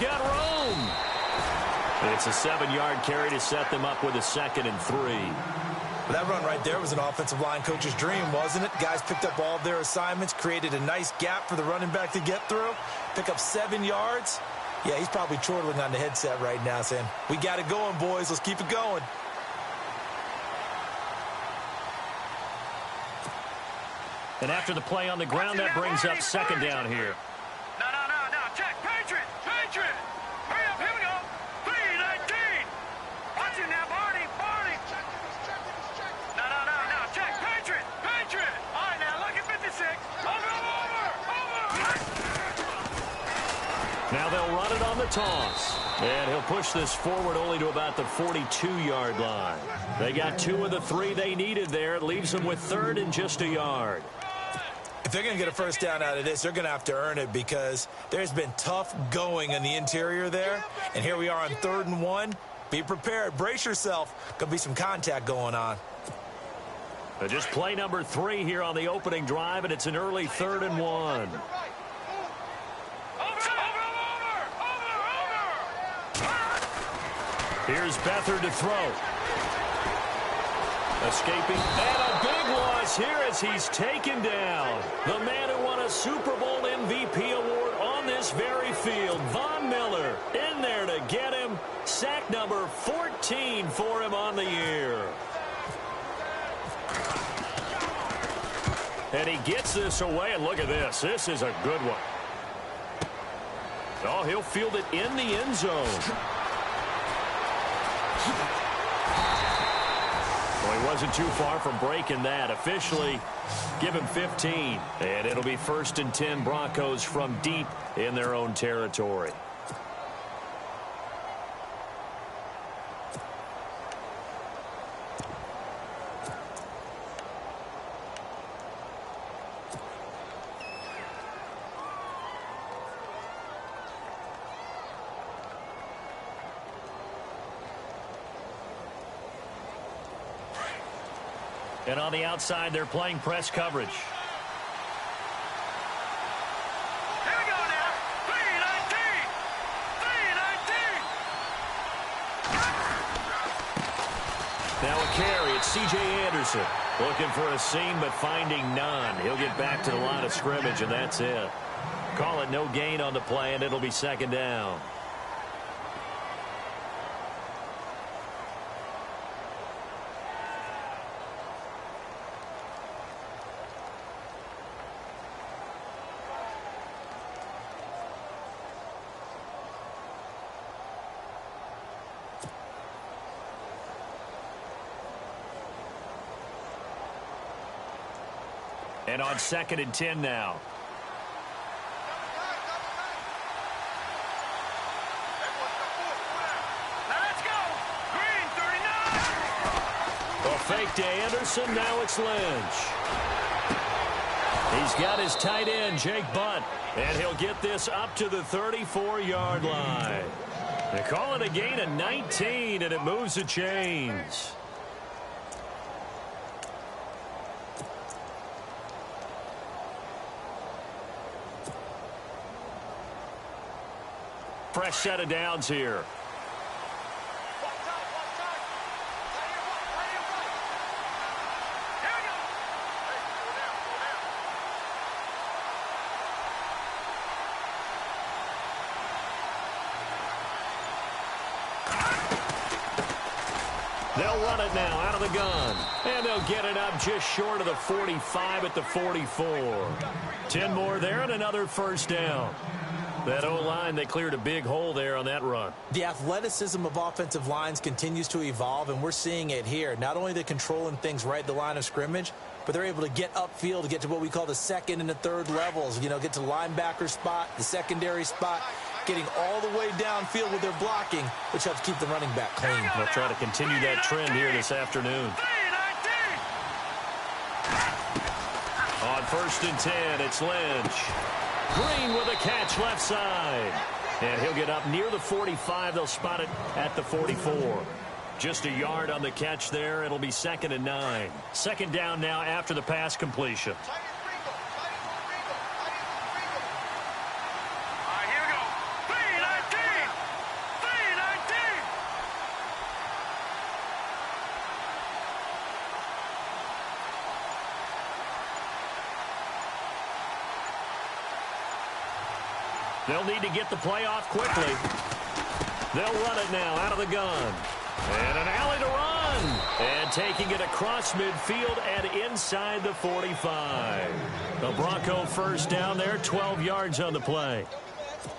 got room. It's a 7-yard carry to set them up with a 2nd and 3. Well, that run right there was an offensive line coach's dream, wasn't it? Guys picked up all of their assignments, created a nice gap for the running back to get through, pick up 7 yards. Yeah, he's probably chortling on the headset right now saying, we got it going, boys. Let's keep it going. And after the play on the ground, that brings up 2nd down here. No. Check. Patriot. Hurry up. Here we go. 3-19. Watch it now, Barney. Check. No. Check. Patriot. All right, now look at 56. Over. Now they'll run it on the toss. And he'll push this forward only to about the 42-yard line. They got 2 of the 3 they needed there. It leaves them with 3rd and just a yard. If they're going to get a first down out of this, they're going to have to earn it because there's been tough going in the interior there. And here we are on 3rd and 1. Be prepared. Brace yourself. Going to be some contact going on. Just play number 3 here on the opening drive, and it's an early 3rd and 1. Here's Beathard to throw. Escaping, and a big loss here as he's taken down. The man who won a Super Bowl MVP award on this very field, Von Miller, in there to get him. Sack number 14 for him on the year. And he gets this away, and look at this. This is a good one. Oh, he'll field it in the end zone. Well, he wasn't too far from breaking that. Officially, give him 15. And it'll be 1st and 10 Broncos from deep in their own territory. And on the outside, they're playing press coverage. Here we go now. 3-19. Now a carry. It's C.J. Anderson. Looking for a seam, but finding none. He'll get back to the line of scrimmage, and that's it. Call it no gain on the play, and it'll be 2nd down. And on 2nd and 10 now. Let's go. Green, 39. A fake to Anderson. Now it's Lynch. He's got his tight end, Jake Butt. And he'll get this up to the 34-yard line. They call it a gain of 19, and it moves the chains. Fresh set of downs here. They'll run it now out of the gun. And they'll get it up just short of the 45 at the 44. 10 more there and another first down. That O-line, they cleared a big hole there on that run. The athleticism of offensive lines continues to evolve, and we're seeing it here. Not only they're controlling things right at the line of scrimmage, but they're able to get upfield to get to what we call the 2nd and the 3rd levels. You know, get to the linebacker spot, the secondary spot, getting all the way downfield with their blocking, which helps keep the running back clean. They'll try to continue that trend here this afternoon. On 1st and 10, it's Lynch. Green with a catch left side. And he'll get up near the 45. They'll spot it at the 44. Just a yard on the catch there. It'll be 2nd and 9. 2nd down now after the pass completion. They'll need to get the play off quickly. They'll run it now out of the gun. And an alley to run. And taking it across midfield and inside the 45. The Bronco first down there, 12 yards on the play.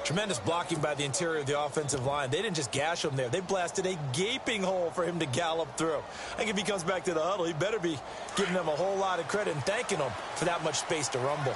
Tremendous blocking by the interior of the offensive line. They didn't just gash him there. They blasted a gaping hole for him to gallop through. I think if he comes back to the huddle, he better be giving them a whole lot of credit and thanking them for that much space to rumble.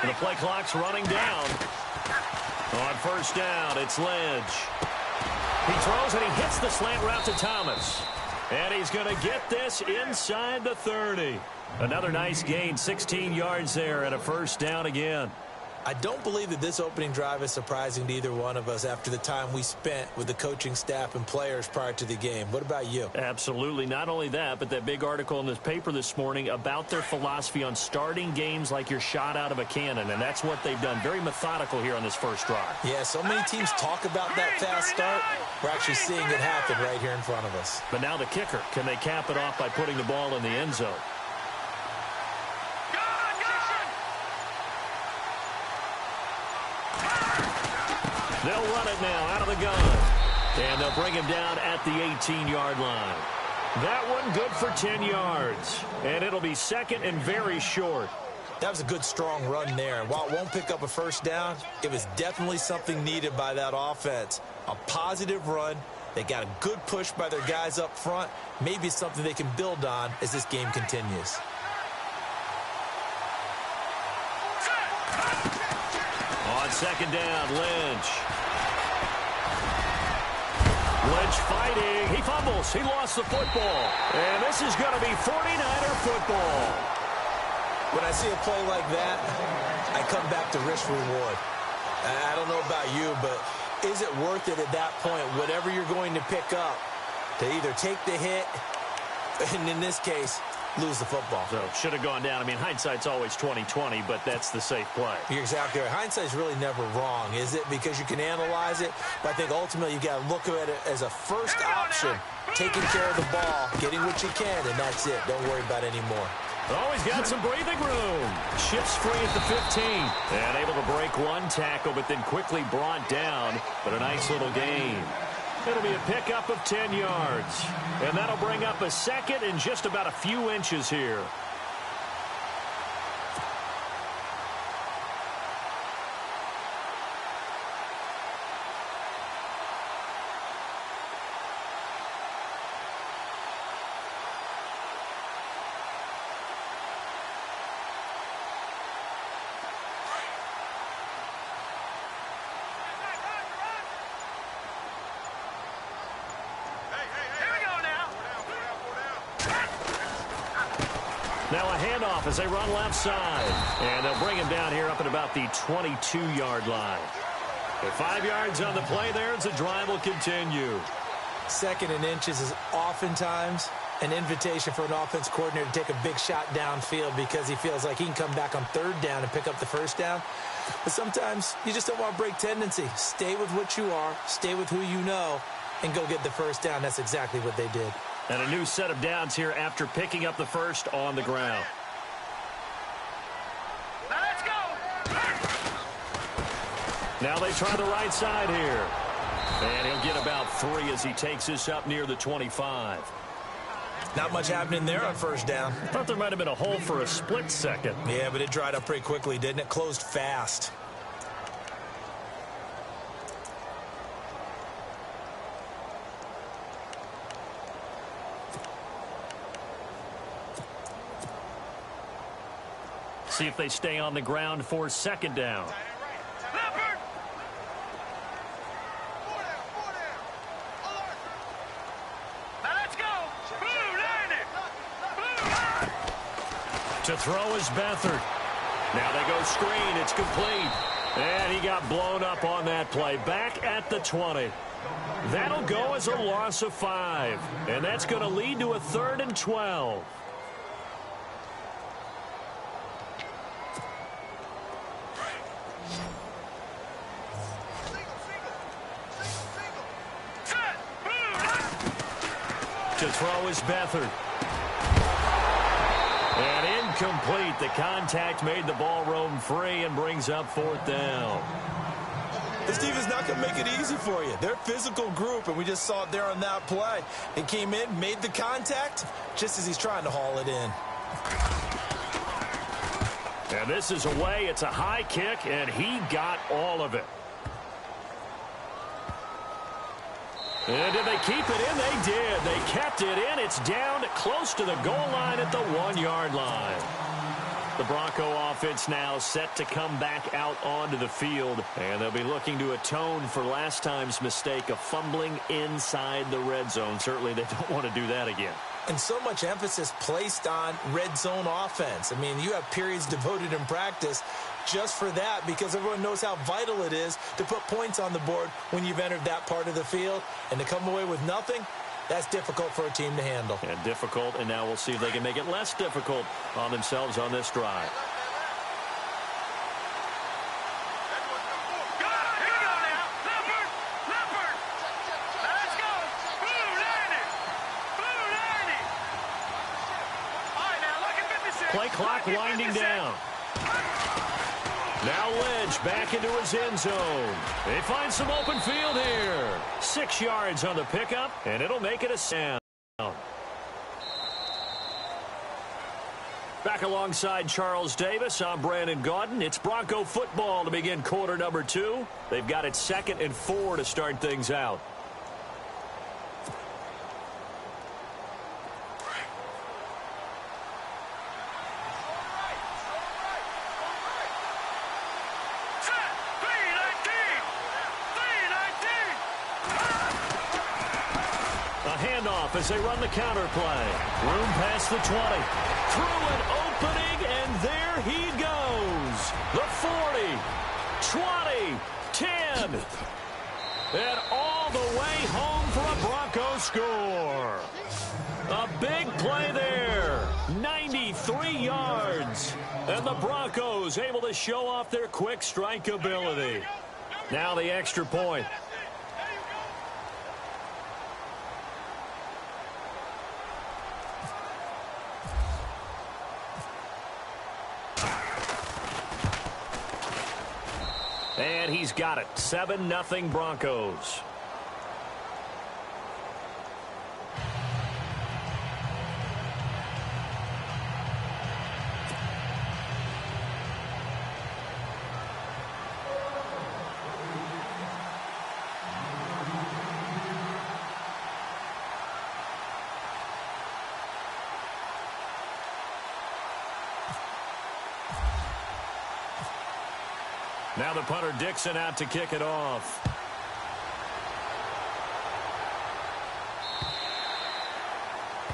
The play clock's running down. On first down, it's Lynch. He throws and he hits the slant route to Thomas. And he's going to get this inside the 30. Another nice gain, 16 yards there and a first down again. I don't believe that this opening drive is surprising to either one of us after the time we spent with the coaching staff and players prior to the game. What about you? Absolutely. Not only that, but that big article in this paper this morning about their philosophy on starting games like you're shot out of a cannon, and that's what they've done. Very methodical here on this first drive. Yeah, so many teams talk about that fast start. We're actually seeing it happen right here in front of us. But now the kicker. Can they cap it off by putting the ball in the end zone? They'll run it now out of the gun. And they'll bring him down at the 18-yard line. That one good for 10 yards. And it'll be second and very short. That was a good, strong run there. And while it won't pick up a first down, it was definitely something needed by that offense. A positive run. They got a good push by their guys up front. Maybe something they can build on as this game continues. On second down, Lynch. Lynch fighting. He fumbles. He lost the football. And this is going to be 49er football. When I see a play like that, I come back to risk reward. I don't know about you, but is it worth it at that point, whatever you're going to pick up, to either take the hit, and in this case, lose the football? So should have gone down. I mean, hindsight's always 20/20, but that's the safe play. You're exactly right. Hindsight's really never wrong, is it? Because you can analyze it, but I think ultimately you got to look at it as a first option, taking care of the ball, getting what you can, and that's it. Don't worry about any more. Oh, he's got some breathing room. Shifts free at the 15. And able to break one tackle, but then quickly brought down. But a nice little gain. It'll be a pickup of 10 yards. And that'll bring up a second in just about a few inches here. Now a handoff as they run left side. And they'll bring him down here up at about the 22-yard line. With 5 yards on the play there as the drive will continue. Second and inches is oftentimes an invitation for an offense coordinator to take a big shot downfield because he feels like he can come back on third down and pick up the first down. But sometimes you just don't want to break tendency. Stay with what you are, stay with who you know, and go get the first down. That's exactly what they did. And a new set of downs here after picking up the first on the ground. Now let's go. Now they try the right side here. And he'll get about 3 as he takes this up near the 25. Not much happening there on first down. Thought there might have been a hole for a split second. Yeah, but it dried up pretty quickly, didn't it? Closed fast. See if they stay on the ground for second down. Leopard. Now let's go. Blue, land it. Blue. To throw is Beathard. Now they go screen. It's complete. And he got blown up on that play. Back at the 20. That'll go as a loss of 5. And that's going to lead to a 3rd and 12. To throw is Beathard. And incomplete. The contact made the ball roam free and brings up 4th down. This defense is not going to make it easy for you. They're a physical group, and we just saw it there on that play. He came in, made the contact, just as he's trying to haul it in. And this is away. It's a high kick, and he got all of it. And did they keep it in? They did. They kept it in. It's down close to the goal line at the 1-yard line. The Bronco offense now set to come back out onto the field, and they'll be looking to atone for last time's mistake of fumbling inside the red zone. Certainly they don't want to do that again. And so much emphasis placed on red zone offense. I mean, you have periods devoted in practice just for that, because everyone knows how vital it is to put points on the board when you've entered that part of the field. And to come away with nothing, that's difficult for a team to handle. And difficult, and now we'll see if they can make it less difficult on themselves on this drive. Play clock winding down. Now Lynch back into his end zone. They find some open field here. 6 yards on the pickup, and it'll make it a sound. Back alongside Charles Davis, I'm Brandon Gaudin. It's Bronco football to begin quarter number 2. They've got it 2nd and 4 to start things out. As they run the counter play. Room past the 20. Through an opening, and there he goes. The 40, 20, 10. And all the way home for a Bronco score. A big play there. 93 yards. And the Broncos able to show off their quick strike ability. Now the extra point. And he's got it. 7-0 Broncos. Now the punter Dixon out to kick it off.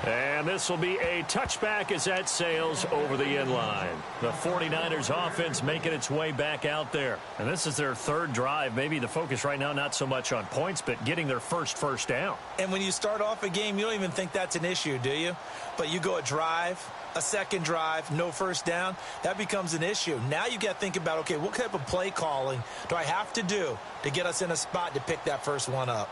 And this will be a touchback as that sails over the end line. The 49ers offense making its way back out there. And this is their 3rd drive. Maybe the focus right now not so much on points, but getting their first down. And when you start off a game, you don't even think that's an issue, do you? But you go a drive, a 2nd drive, no first down, that becomes an issue. Now you got to think about, okay, what type of play calling do I have to do to get us in a spot to pick that first one up?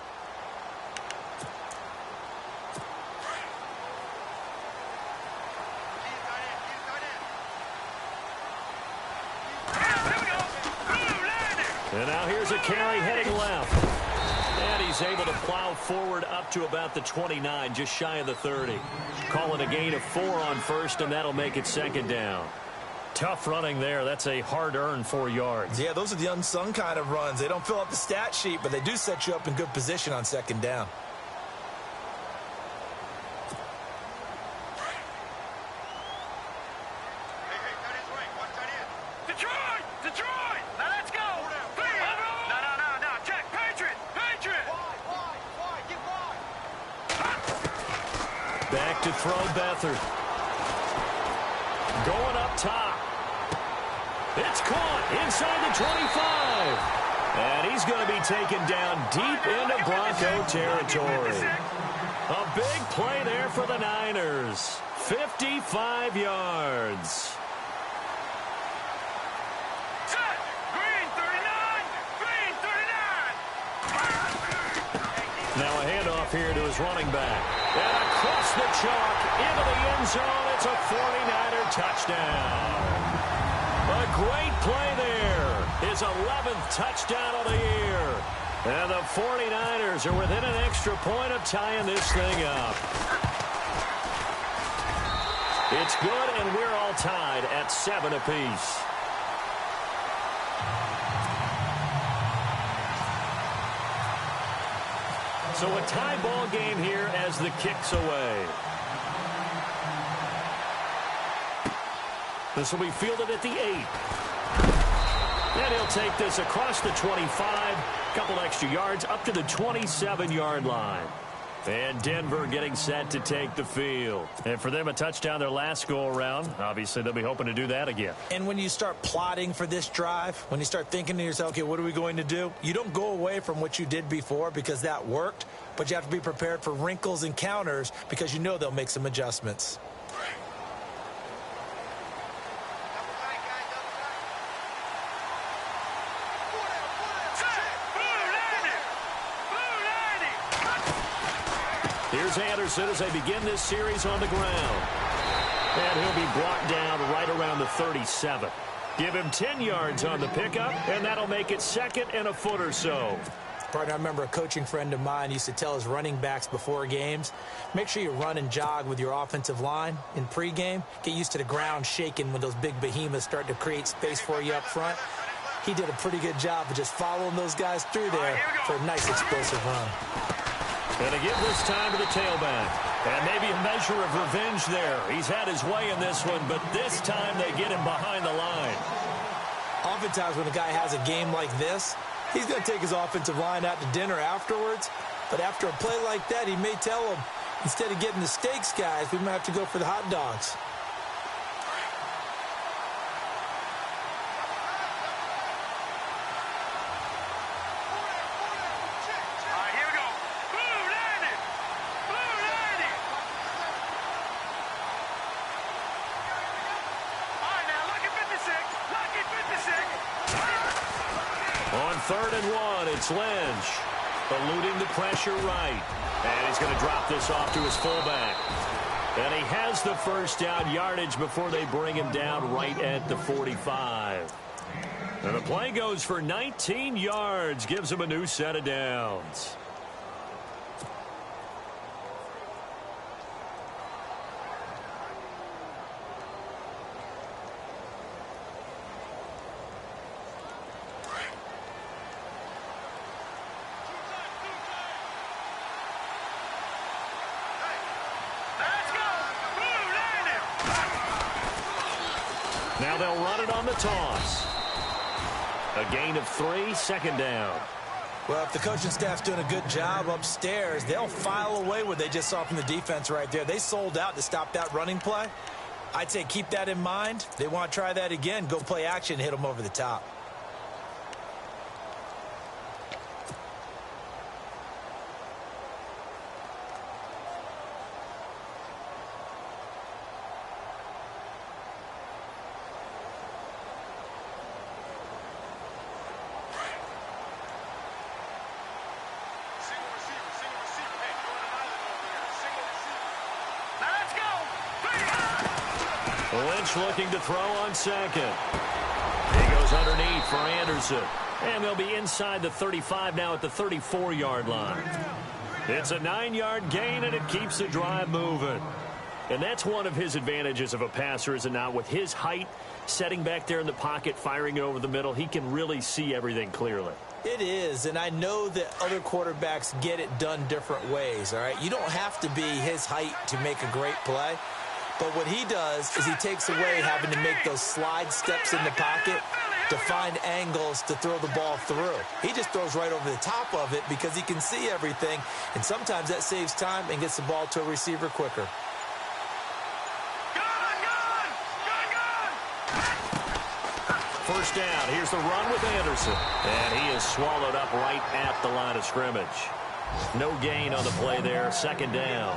And now here's a carry heading left. And he's able to plow forward up to about the 29, just shy of the 30. Calling a gain of 4 on first, and that'll make it 2nd down. Tough running there. That's a hard-earned 4 yards. Yeah, those are the unsung kind of runs. They don't fill up the stat sheet, but they do set you up in good position on 2nd down. Back to throw Beathard. Going up top. It's caught inside the 25. And he's going to be taken down deep into Bronco territory. A big play there for the Niners. 55 yards. Now a handoff handoff here to his running back. And across the chalk into the end zone. It's a 49er touchdown. A great play there. His 11th touchdown of the year. And the 49ers are within an extra point of tying this thing up. It's good, and we're all tied at 7 apiece. So a tie ball game here as the kick's away. This will be fielded at the 8. And he'll take this across the 25, couple extra yards up to the 27-yard line. And Denver getting set to take the field. And for them, a touchdown their last go-around. Obviously, they'll be hoping to do that again. And when you start plotting for this drive, when you start thinking to yourself, okay, what are we going to do? You don't go away from what you did before because that worked, but you have to be prepared for wrinkles and counters because you know they'll make some adjustments. Here's Anderson as they begin this series on the ground. And he'll be brought down right around the 37. Give him 10 yards on the pickup, and that'll make it second and a foot or so. Partner, I remember a coaching friend of mine used to tell his running backs before games, make sure you run and jog with your offensive line in pregame. Get used to the ground shaking when those big behemoths start to create space for you up front. He did a pretty good job of just following those guys through there for a nice explosive run. And to give this time to the tailback. And maybe a measure of revenge there. He's had his way in this one, but this time they get him behind the line. Oftentimes when a guy has a game like this, he's going to take his offensive line out to dinner afterwards. But after a play like that, he may tell them, instead of getting the steaks, guys, we might have to go for the hot dogs. Third and 1, it's Lynch. Eluding the pressure right. And he's going to drop this off to his fullback. And he has the first down yardage before they bring him down right at the 45. And the play goes for 19 yards. Gives him a new set of downs. Now they'll run it on the toss. A gain of 3, second down. Well, if the coaching staff's doing a good job upstairs, they'll file away what they just saw from the defense right there. They sold out to stop that running play. I'd say keep that in mind. They want to try that again. Go play action, hit them over the top. Lynch looking to throw on second. He goes underneath for Anderson. And they'll be inside the 35 now at the 34-yard line. It's a 9-yard gain, and it keeps the drive moving. And that's one of his advantages of a passer, is it not? With his height, setting back there in the pocket, firing it over the middle, he can really see everything clearly. It is, and I know that other quarterbacks get it done different ways, all right? You don't have to be his height to make a great play. But what he does is he takes away having to make those slide steps in the pocket to find angles to throw the ball through. He just throws right over the top of it because he can see everything, and sometimes that saves time and gets the ball to a receiver quicker. First down. Here's the run with Anderson. And he is swallowed up right at the line of scrimmage. No gain on the play there. Second down.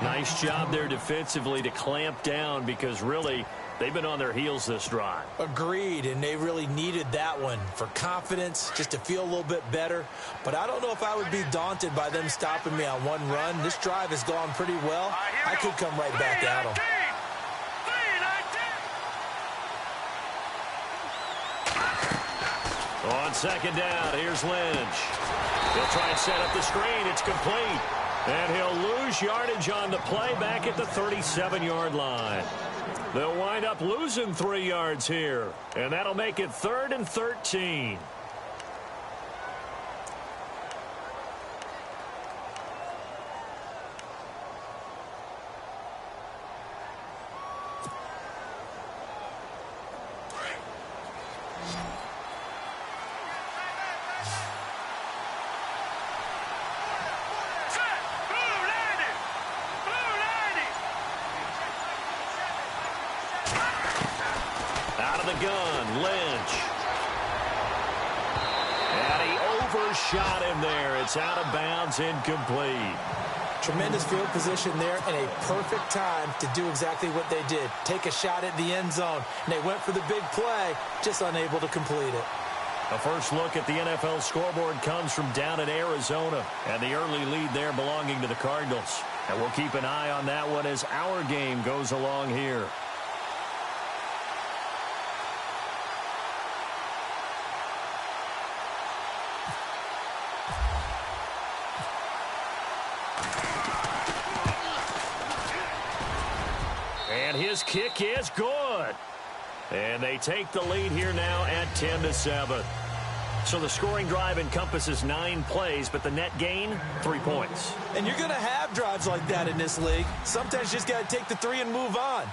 Nice job there defensively to clamp down, because really They've been on their heels this drive. Agreed, and they really needed that one for confidence, just to feel a little bit better. But I don't know if I would be daunted by them stopping me on one run. This drive has gone pretty well. I could come right back at them. On second down, here's Lynch. He'll try and set up the screen. It's complete. And he'll lose yardage on the play back at the 37-yard line. They'll wind up losing 3 yards here. And that'll make it 3rd and 13. Gun, Lynch. And he overshot him there. It's out of bounds, incomplete. Tremendous field position there and a perfect time to do exactly what they did. Take a shot at the end zone. And they went for the big play, just unable to complete it. A first look at the NFL scoreboard comes from down in Arizona. And the early lead there belonging to the Cardinals. And we'll keep an eye on that one as our game goes along here. And his kick is good. And they take the lead here now at 10-7. So the scoring drive encompasses 9 plays, but the net gain, 3 points. And you're going to have drives like that in this league. Sometimes you just got to take the 3 and move on.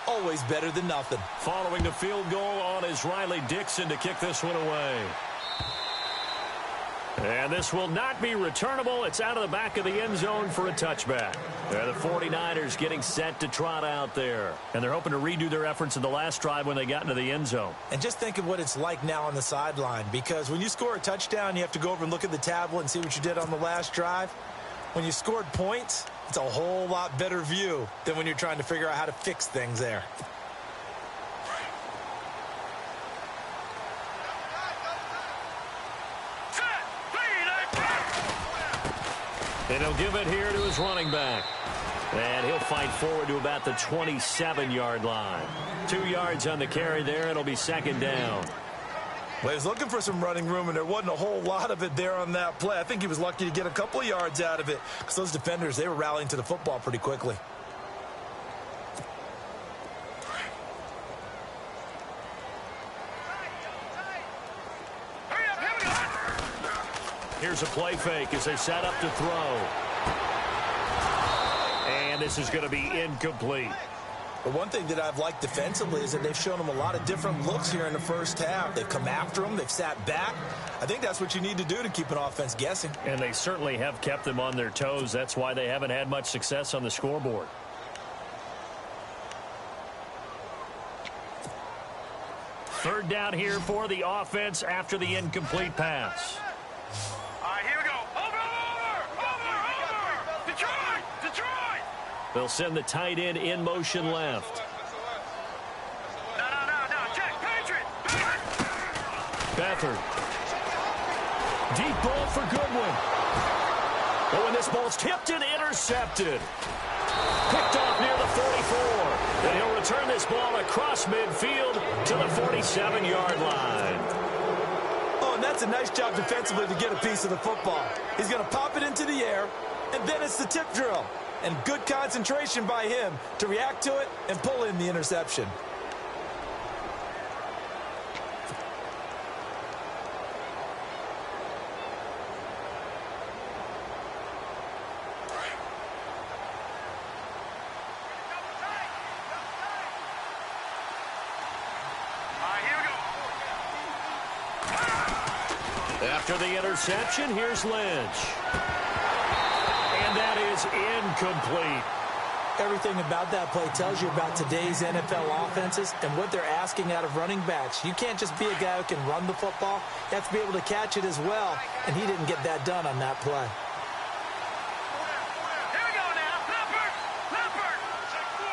Always better than nothing. Following the field goal on is Riley Dixon to kick this one away. And this will not be returnable. It's out of the back of the end zone for a touchback. The 49ers getting set to trot out there. And they're hoping to redo their efforts in the last drive when they got into the end zone. And just think of what it's like now on the sideline. Because when you score a touchdown, you have to go over and look at the tablet and see what you did on the last drive. When you scored points, it's a whole lot better view than when you're trying to figure out how to fix things there. And he'll give it here to his running back. And he'll fight forward to about the 27-yard line. 2 yards on the carry there. It'll be second down. Well, he was looking for some running room, and there wasn't a whole lot of it there on that play. I think he was lucky to get a couple of yards out of it because those defenders, they were rallying to the football pretty quickly. Here's a play fake as they set up to throw. And this is going to be incomplete. But one thing that I've liked defensively is that they've shown them a lot of different looks here in the first half. They've come after them. They've sat back. I think that's what you need to do to keep an offense guessing. And they certainly have kept them on their toes. That's why they haven't had much success on the scoreboard. Third down here for the offense after the incomplete pass. They'll send the tight end in motion left. No. Check. Patriot. Beathard. Deep ball for Goodwin. Oh, and this ball's tipped and intercepted. Picked off near the 44. And he'll return this ball across midfield to the 47-yard line. Oh, and that's a nice job defensively to get a piece of the football. He's going to pop it into the air, and then it's the tip drill. And good concentration by him to react to it and pull in the interception. After the interception, here's Lynch. And that is incomplete. Everything about that play tells you about today's NFL offenses and what they're asking out of running backs. You can't just be a guy who can run the football. You have to be able to catch it as well, and he didn't get that done on that play. Here we go now. Leopard. Check 4.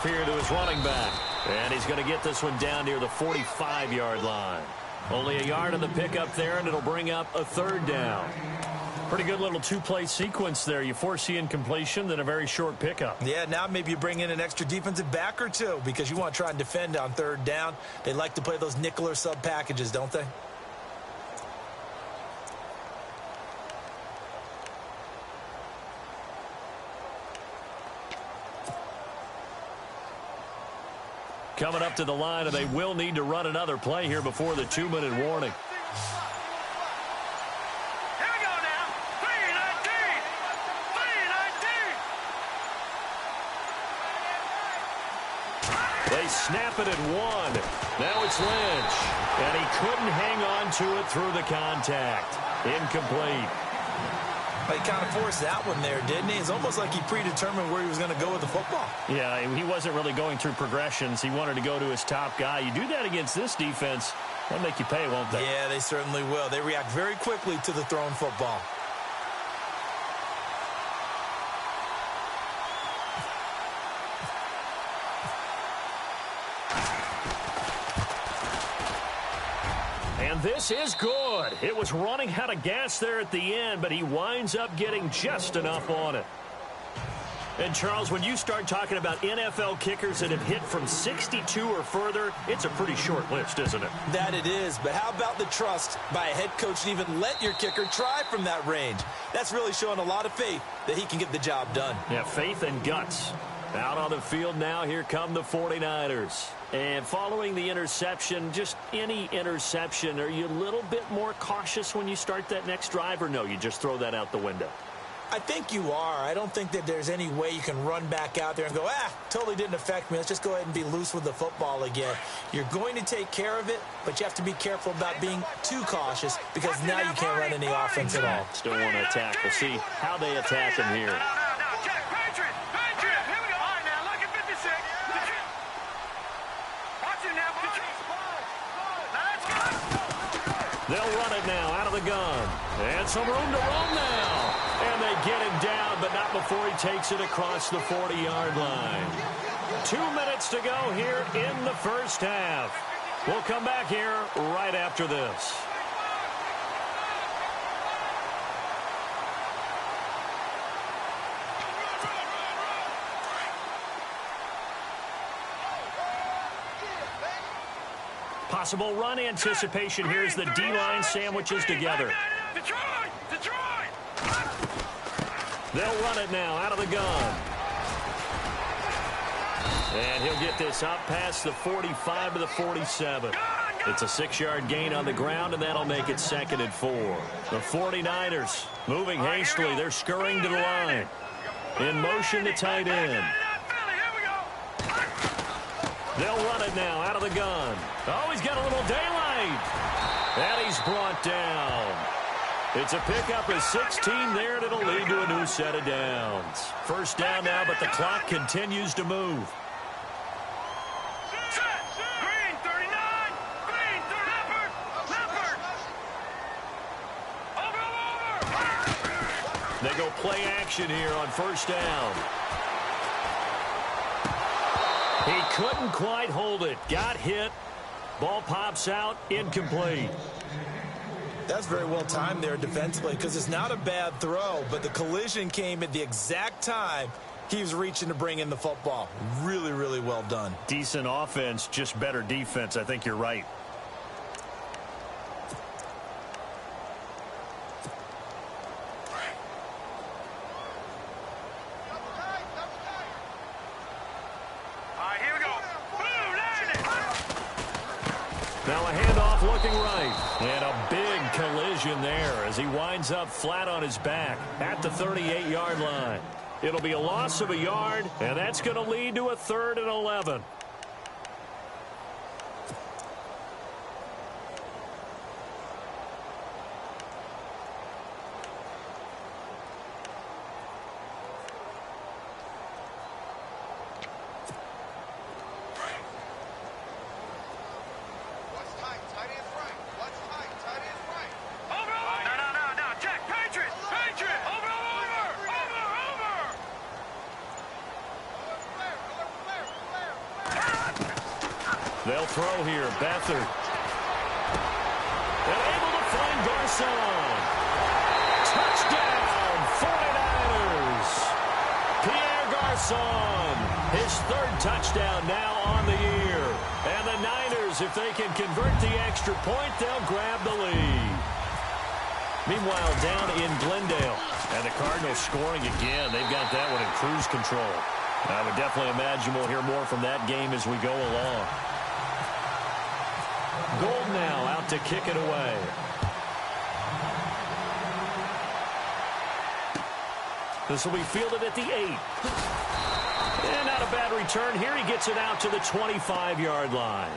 handoff here to his running back. And he's going to get this one down near the 45-yard line. Only a yard on the pickup there, and it'll bring up a third down. Pretty good little two-play sequence there. You force the incompletion, then a very short pickup. Yeah, now maybe you bring in an extra defensive back or two because you want to try and defend on third down. They like to play those nickel or sub packages, don't they? Coming up to the line, and they will need to run another play here before the 2-minute warning. They snap it at 1. Now it's Lynch. And he couldn't hang on to it through the contact. Incomplete. He kind of forced that one there, didn't he? It's almost like he predetermined where he was going to go with the football. Yeah, he wasn't really going through progressions. He wanted to go to his top guy. You do that against this defense, they'll make you pay, won't they? Yeah, they certainly will. They react very quickly to the thrown football. And this is good. It was running out of gas there at the end, but he winds up getting just enough on it. And, Charles, when you start talking about NFL kickers that have hit from 62 or further, it's a pretty short list, isn't it? That it is, but how about the trust by a head coach to even let your kicker try from that range? That's really showing a lot of faith that he can get the job done. Yeah, faith and guts. Out on the field now, here come the 49ers. And following the interception, just any interception, are you a little bit more cautious when you start that next drive, or no, you just throw that out the window? I think you are. I don't think that there's any way you can run back out there and go, totally didn't affect me. Let's just go ahead and be loose with the football again. You're going to take care of it, but you have to be careful about being too cautious because now you can't run any offense at all. Still want to attack. We'll see how they attack him here. They'll run it now out of the gun. And some room to roam now. And they get him down, but not before he takes it across the 40-yard line. 2 minutes to go here in the first half. We'll come back here right after this. Possible run anticipation. Here's the D-line sandwiches together. They'll run it now out of the gun. And he'll get this up past the 45 to the 47. It's a 6-yard gain on the ground, and that'll make it 2nd and 4. The 49ers moving hastily. They're scurrying to the line. In motion, the tight end. They'll run it now out of the gun. Oh, he's got a little daylight. And he's brought down. It's a pickup of 16 there, and it'll lead to a new set of downs. First down now, but the clock continues to move. Green 39. Green 30. Leopard. Over. They go play action here on first down. He couldn't quite hold it. Got hit. Ball pops out. Incomplete. That's very well timed there defensively because it's not a bad throw, but the collision came at the exact time he was reaching to bring in the football. Really, really well done. Decent offense, just better defense. I think you're right. Now a handoff looking right. And a big collision there as he winds up flat on his back at the 38-yard line. It'll be a loss of a yard, and that's going to lead to a 3rd and 11. They'll throw here. Beathard. And able to find Garcon. Touchdown, 49ers. Pierre Garcon, his third touchdown now on the year. And the Niners, if they can convert the extra point, they'll grab the lead. Meanwhile, down in Glendale. And the Cardinals scoring again. They've got that one in cruise control. I would definitely imagine we'll hear more from that game as we go along. Gold now out to kick it away. This will be fielded at the 8. And not a bad return here. He gets it out to the 25-yard line.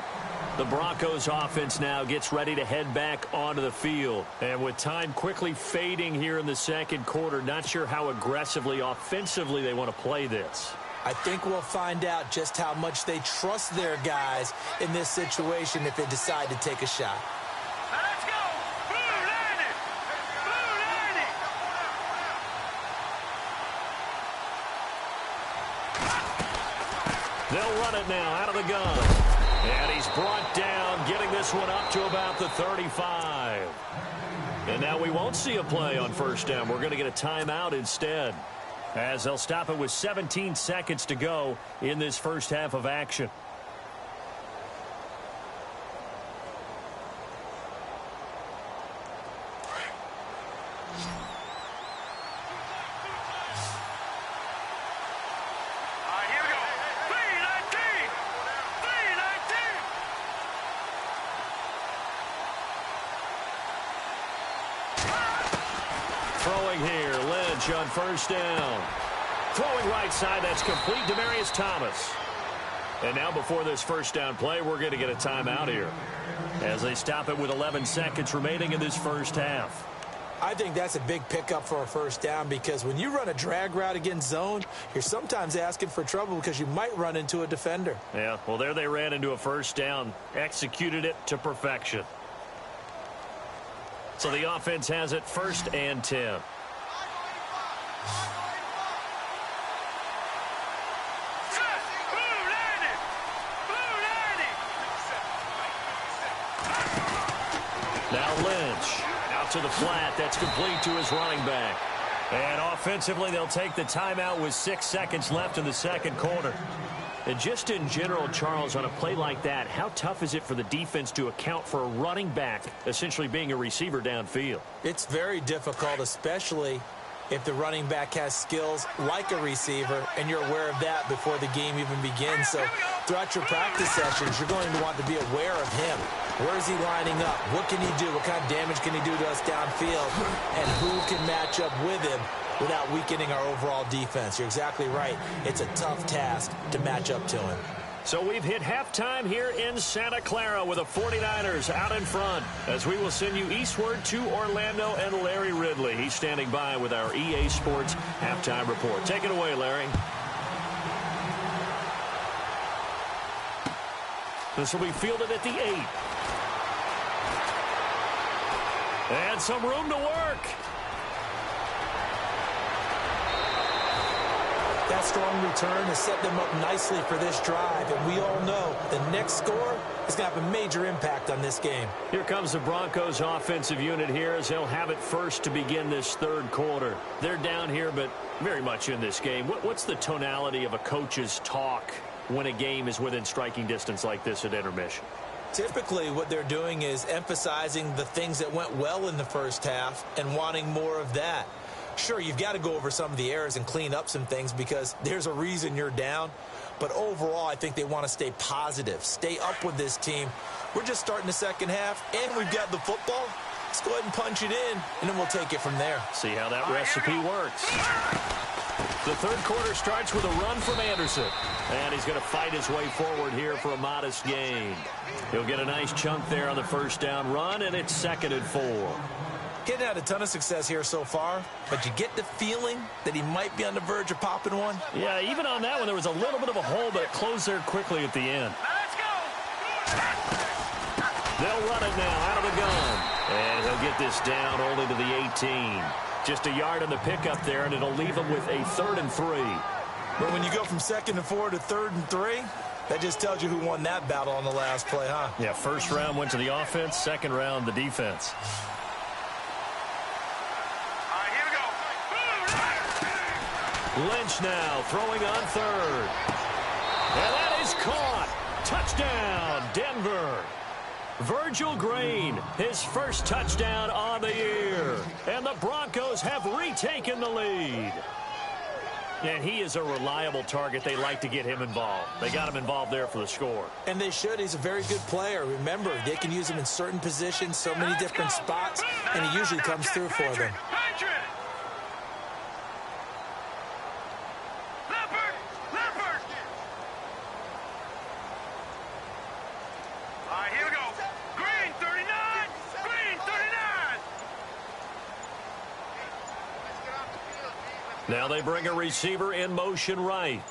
The Broncos offense now gets ready to head back onto the field. And with time quickly fading here in the second quarter, not sure how aggressively, offensively they want to play this. I think we'll find out just how much they trust their guys in this situation if they decide to take a shot. Let's go! Blue 90! Blue 90! They'll run it now out of the gun. And he's brought down, getting this one up to about the 35. And now we won't see a play on first down. We're going to get a timeout instead, as they'll stop it with 17 seconds to go in this first half of action. Throwing here, Lynch on first down. Throwing right side, that's complete. Demaryius Thomas. And now before this first down play, we're going to get a timeout here, as they stop it with 11 seconds remaining in this first half. I think that's a big pickup for a first down, because when you run a drag route against zone, you're sometimes asking for trouble because you might run into a defender. Yeah, well, there they ran into a first down, executed it to perfection. So the offense has it 1st and 10. Now Lynch out to the flat. That's complete to his running back. And offensively, they'll take the timeout with 6 seconds left in the second quarter. And just in general, Charles, on a play like that, how tough is it for the defense to account for a running back essentially being a receiver downfield? It's very difficult, especially if the running back has skills like a receiver, and you're aware of that before the game even begins. So throughout your practice sessions, you're going to want to be aware of him. Where is he lining up? What can he do? What kind of damage can he do to us downfield? And who can match up with him without weakening our overall defense? You're exactly right. It's a tough task to match up to him. So we've hit halftime here in Santa Clara with the 49ers out in front, as we will send you eastward to Orlando and Larry Ridley. He's standing by with our EA Sports halftime report. Take it away, Larry. This will be fielded at the 8. And some room to work. That strong return has set them up nicely for this drive, and we all know the next score is going to have a major impact on this game. Here comes the Broncos offensive unit here, as they'll have it first to begin this third quarter. They're down here, but very much in this game. What's the tonality of a coach's talk when a game is within striking distance like this at intermission? Typically, what they're doing is emphasizing the things that went well in the first half and wanting more of that. Sure, you've got to go over some of the errors and clean up some things because there's a reason you're down. But overall, I think they want to stay positive, stay up with this team. We're just starting the second half, and we've got the football. Let's go ahead and punch it in, and then we'll take it from there. See how that recipe works. The third quarter starts with a run from Anderson. And he's going to fight his way forward here for a modest gain. He'll get a nice chunk there on the first down run, and it's 2nd and 4. Getting had a ton of success here so far, but you get the feeling that he might be on the verge of popping one. Yeah, even on that one, there was a little bit of a hole, but it closed there quickly at the end. Let's go! They'll run it now out of the gun. And he'll get this down only to the 18. Just a yard on the pickup there, and it'll leave him with a 3rd and 3. But when you go from 2nd and 4 to 3rd and 3, That just tells you who won that battle on the last play, huh? Yeah, first round went to the offense, second round the defense. All right, here we go. Lynch now throwing on third. And that is caught. Touchdown, Denver. Virgil Green, his first touchdown on the year. And the Broncos have retaken the lead. And he is a reliable target. They like to get him involved. They got him involved there for the score. And they should. He's a very good player. Remember, they can use him in certain positions, so many different spots, and he usually comes through for them. All right, here we go. Green, 39. Green, 39. Now they bring a receiver in motion right.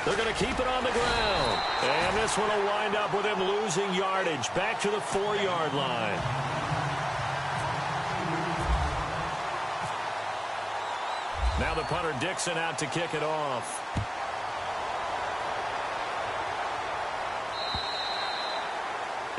They're going to keep it on the ground. And this one will wind up with him losing yardage back to the 4-yard line. Now the punter Dixon out to kick it off.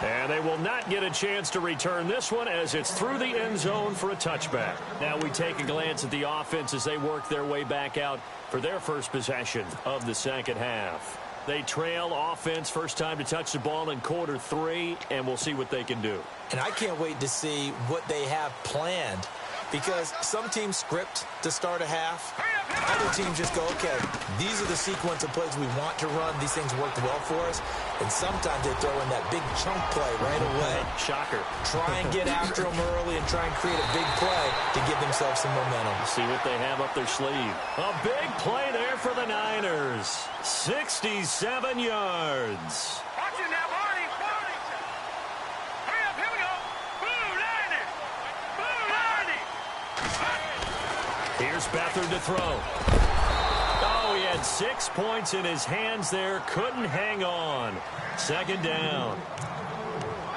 And they will not get a chance to return this one as it's through the end zone for a touchback. Now we take a glance at the offense as they work their way back out for their first possession of the second half. They trail offense first time to touch the ball in quarter 3, and we'll see what they can do. And I can't wait to see what they have planned, because some teams script to start a half. Other teams just go, okay, these are the sequence of plays we want to run. These things worked well for us. And sometimes they throw in that big chunk play right away. Shocker. Try and get after them early and try and create a big play to give themselves some momentum. See what they have up their sleeve. A big play there for the Niners. 67 yards. Watch it now, Barney. Barney. Hurry up, here we go. Blue 90. Blue 90. Here's Beathard to throw. Oh, he had 6 points in his hands there. Couldn't hang on. Second down.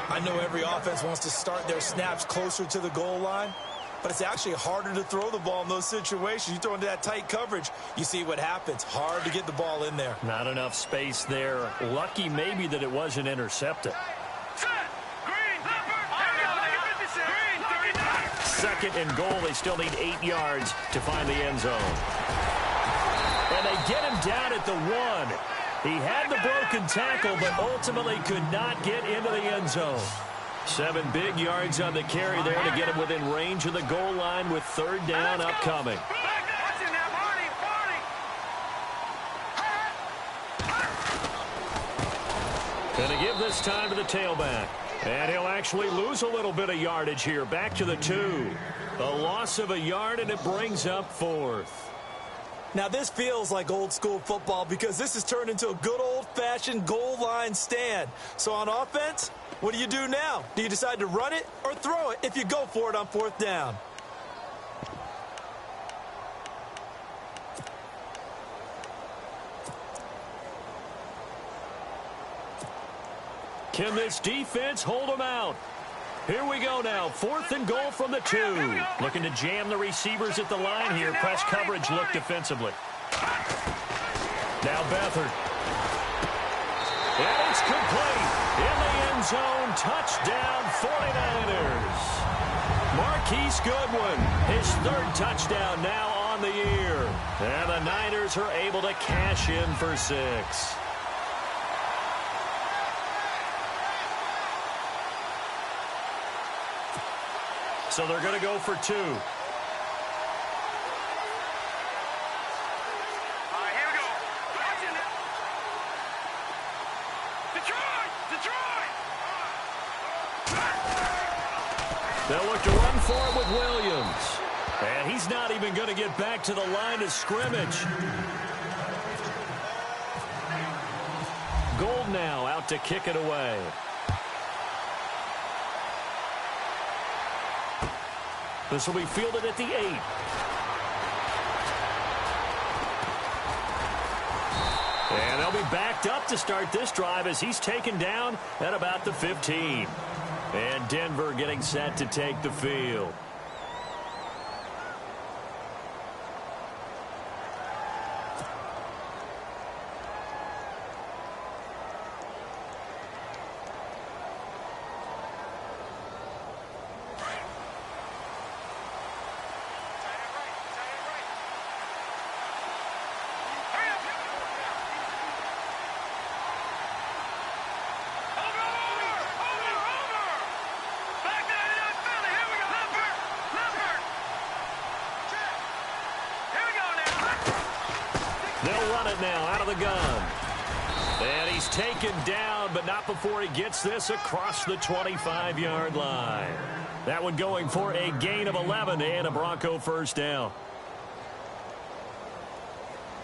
I know every offense wants to start their snaps closer to the goal line, but it's actually harder to throw the ball in those situations. You throw into that tight coverage, you see what happens. Hard to get the ball in there. Not enough space there. Lucky maybe that it wasn't intercepted. Set. Green. Green 39. Second and goal. They still need 8 yards to find the end zone. And they get him down at the 1. He had the broken tackle, but ultimately could not get into the end zone. 7 big yards on the carry there to get him within range of the goal line with third down upcoming. Watch it now, Barney. Going to give this time to the tailback. And he'll actually lose a little bit of yardage here. Back to the 2. A loss of a yard, and it brings up 4th. Now, this feels like old-school football because this has turned into a good old-fashioned goal line stand. So on offense, what do you do now? Do you decide to run it or throw it if you go for it on 4th down? Can this defense hold them out? Here we go now. 4th and goal from the 2. Looking to jam the receivers at the line here. Press coverage look defensively. Now Beathard. And it's complete. In the end zone. Touchdown 49ers. Marquise Goodwin. His 3rd touchdown now on the year. And the Niners are able to cash in for 6. So they're going to go for 2. All right, here we go. Watch it now. Detroit! Detroit! They'll look to run for it with Williams. And he's not even going to get back to the line of scrimmage. Gold now out to kick it away. This will be fielded at the 8. And they'll be backed up to start this drive as he's taken down at about the 15. And Denver getting set to take the field. it now out of the gun. And he's taken down, but not before he gets this across the 25-yard line. That one going for a gain of 11 and a Bronco first down.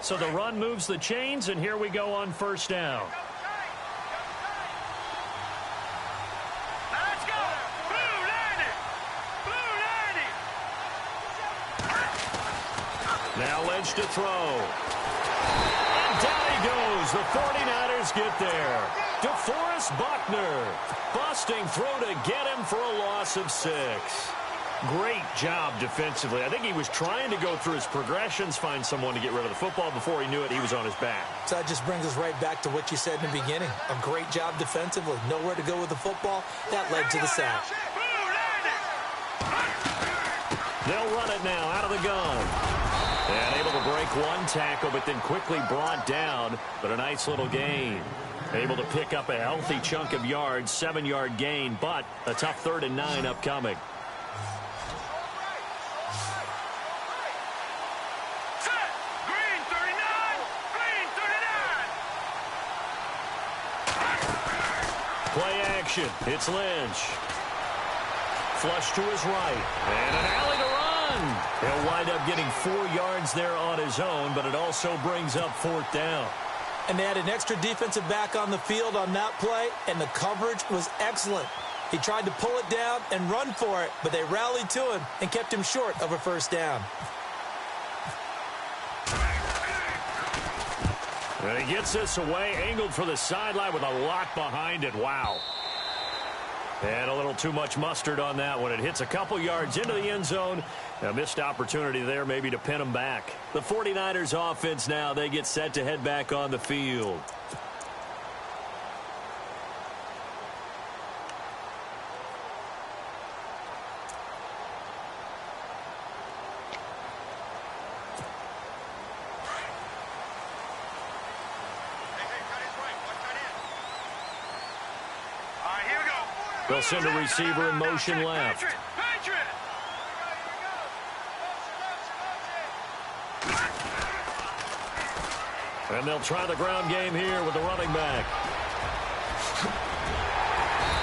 So the run moves the chains, and here we go on first down. Let's go. Blue 90. Blue 90. Now Lynch to throw. And down he goes. The 49ers get there. DeForest Buckner busting through to get him for a loss of 6. Great job defensively. I think he was trying to go through his progressions, find someone to get rid of the football. Before he knew it, he was on his back. So that just brings us right back to what you said in the beginning. A great job defensively. Nowhere to go with the football. That led to the sack. They'll run it now out of the gun. And able to break one tackle, but then quickly brought down. But a nice little gain. Able to pick up a healthy chunk of yards, 7-yard gain, but a tough 3rd and 9 upcoming. Play action. It's Lynch. Flush to his right. And an alley to run. He'll wind up getting 4 yards there on his own, but it also brings up 4th down. And they had an extra defensive back on the field on that play, and the coverage was excellent. He tried to pull it down and run for it, but they rallied to him and kept him short of a first down. And he gets this away, angled for the sideline with a lot behind it. Wow. And a little too much mustard on that one. It hits a couple yards into the end zone. A missed opportunity there maybe to pin him back. The 49ers offense now, they get set to head back on the field. They'll send a receiver in motion left. And they'll try the ground game here with the running back.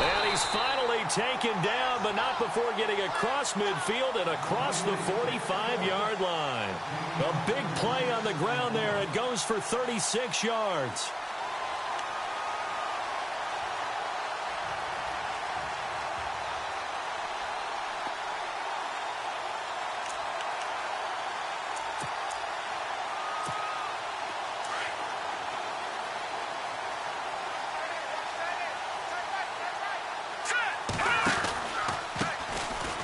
And he's finally taken down, but not before getting across midfield and across the 45-yard line. A big play on the ground there. It goes for 36 yards.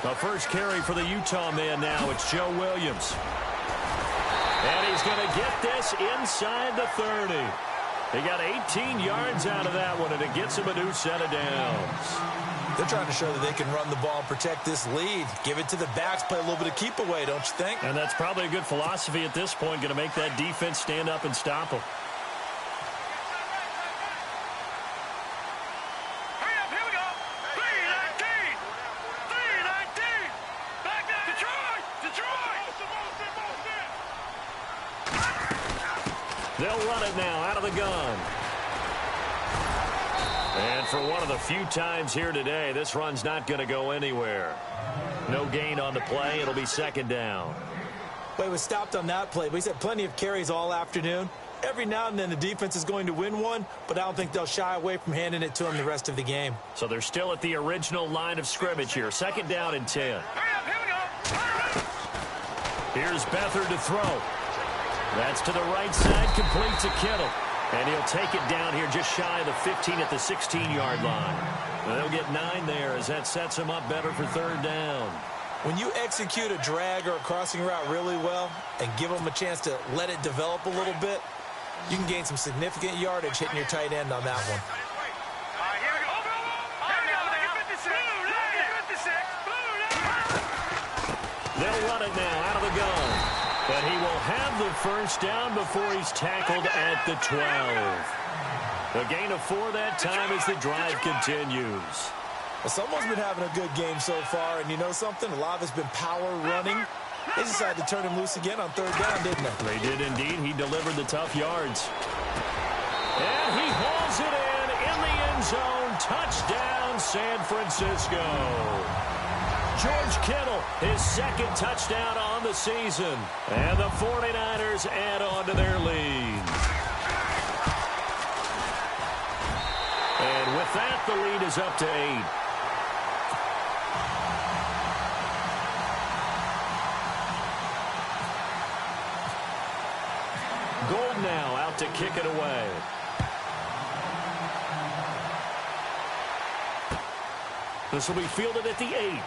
The first carry for the Utah man now. It's Joe Williams. And he's going to get this inside the 30. He got 18 yards out of that one, and it gets him a new set of downs. They're trying to show that they can run the ball and protect this lead. Give it to the backs, play a little bit of keep away, don't you think? And that's probably a good philosophy at this point, going to make that defense stand up and stop them. They'll run it now out of the gun. And for one of the few times here today, this run's not going to go anywhere. No gain on the play. It'll be 2nd down. Well, he was stopped on that play, but he's had plenty of carries all afternoon. Every now and then the defense is going to win one, but I don't think they'll shy away from handing it to him the rest of the game. So they're still at the original line of scrimmage here. 2nd down and 10. Here's Beathard to throw. That's to the right side, complete to Kittle. And he'll take it down here just shy of the 15 at the 16-yard line. And they'll get 9 there as that sets him up better for 3rd down. When you execute a drag or a crossing route really well and give them a chance to let it develop a little bit, you can gain some significant yardage hitting your tight end on that one. They'll run it now out of the gun. But he will have the first down before he's tackled at the 12. A gain of 4 that time as the drive continues. Well, someone's been having a good game so far, and you know something? A lot of it's been power running. They decided to turn him loose again on third down, didn't they? They did indeed. He delivered the tough yards. And he hauls it in the end zone. Touchdown, San Francisco. George Kittle, his second touchdown on the season. And the 49ers add on to their lead. And with that, the lead is up to 8. Gold now out to kick it away. This will be fielded at the 8.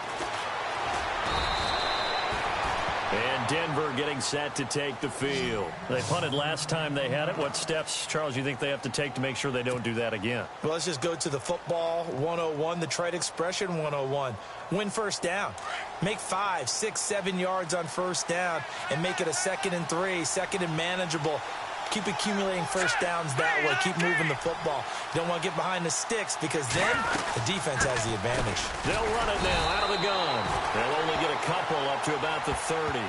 And Denver getting set to take the field. They punted last time they had it. What steps, Charles, you think they have to take to make sure they don't do that again? Well, let's just go to the football 101, the trite expression 101. Win first down. Make 5, 6, 7 yards on first down and make it a 2nd and 3, 2nd and manageable. Keep accumulating first downs that way. Keep moving the football. You don't want to get behind the sticks because then the defense has the advantage. They'll run it now out of the gun. They'll only get a couple up to about the 30.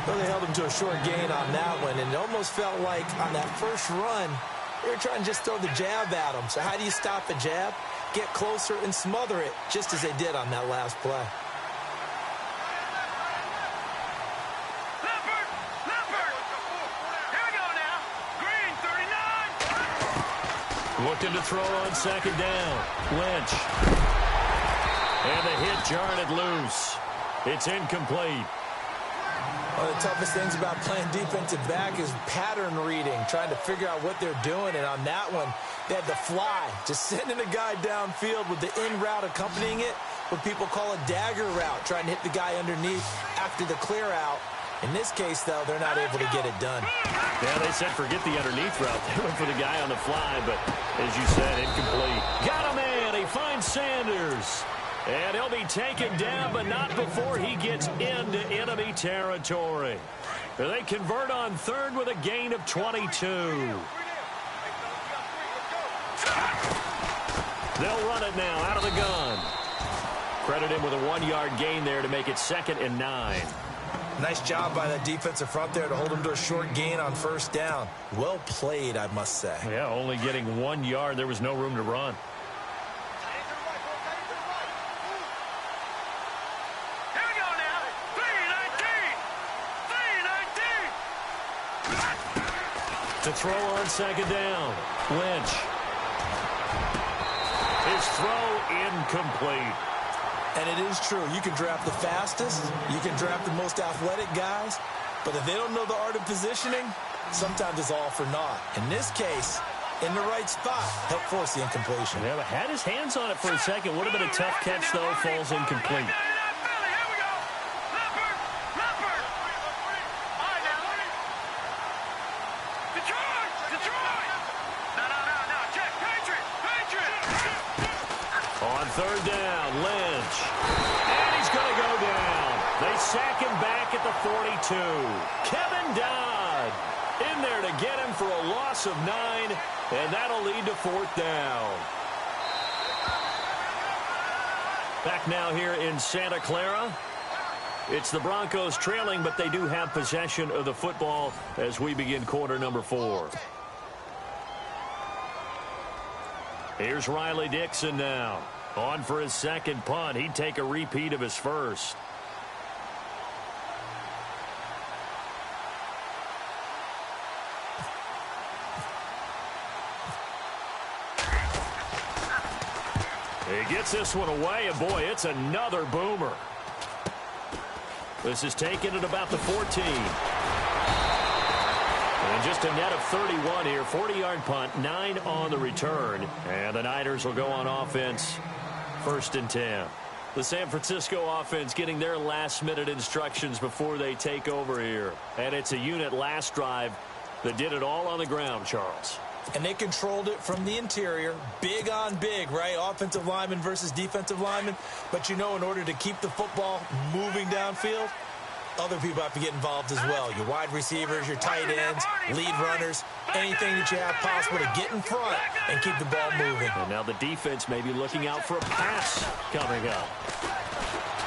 Well, they held him to a short gain on that one, and it almost felt like on that first run, they were trying to just throw the jab at him. So how do you stop a jab? Get closer and smother it, just as they did on that last play. Looking to throw on second down. Lynch. And the hit jarred it loose. It's incomplete. One of the toughest things about playing defensive back is pattern reading, trying to figure out what they're doing. And on that one, they had to fly, just sending a guy downfield with the in route accompanying it, what people call a dagger route, trying to hit the guy underneath after the clear out. In this case, though, they're not able to get it done. Yeah, they said forget the underneath route. They went for the guy on the fly, but as you said, incomplete. Got a man. He finds Sanders. And he'll be taken down, but not before he gets into enemy territory. They convert on third with a gain of 22. They'll run it now out of the gun. Credit him with a 1-yard gain there to make it 2nd and 9. Nice job by that defensive front there to hold him to a short gain on first down. Well played, I must say. Yeah, only getting 1 yard. There was no room to run. Here we go now. 3-19. To throw on second down. Lynch. His throw incomplete. And it is true. You can draft the fastest. You can draft the most athletic guys. But if they don't know the art of positioning, sometimes it's all for naught. In this case, in the right spot, helped force the incompletion. Yeah, but had his hands on it for a second. Would have been a tough catch, though. Falls incomplete. On third down, Lynch. And he's going to go down. They sack him back at the 42. Kevin Dodd in there to get him for a loss of 9, and that'll lead to 4th down. Back now here in Santa Clara. It's the Broncos trailing, but they do have possession of the football as we begin quarter number 4. Here's Riley Dixon now. On for his second punt. He'd take a repeat of his first. He gets this one away, and boy, it's another boomer. This is taken at about the 14. And just a net of 31 here. 40-yard punt, 9 on the return. And the Niners will go on offense, 1st and 10. The San Francisco offense getting their last-minute instructions before they take over here. And it's a unit last drive that did it all on the ground, Charles. And they controlled it from the interior, big on big, right? Offensive lineman versus defensive lineman. But, you know, in order to keep the football moving downfield, other people have to get involved as well. Your wide receivers, your tight ends, lead runners, anything that you have possible to get in front and keep the ball moving. And now the defense may be looking out for a pass coming up.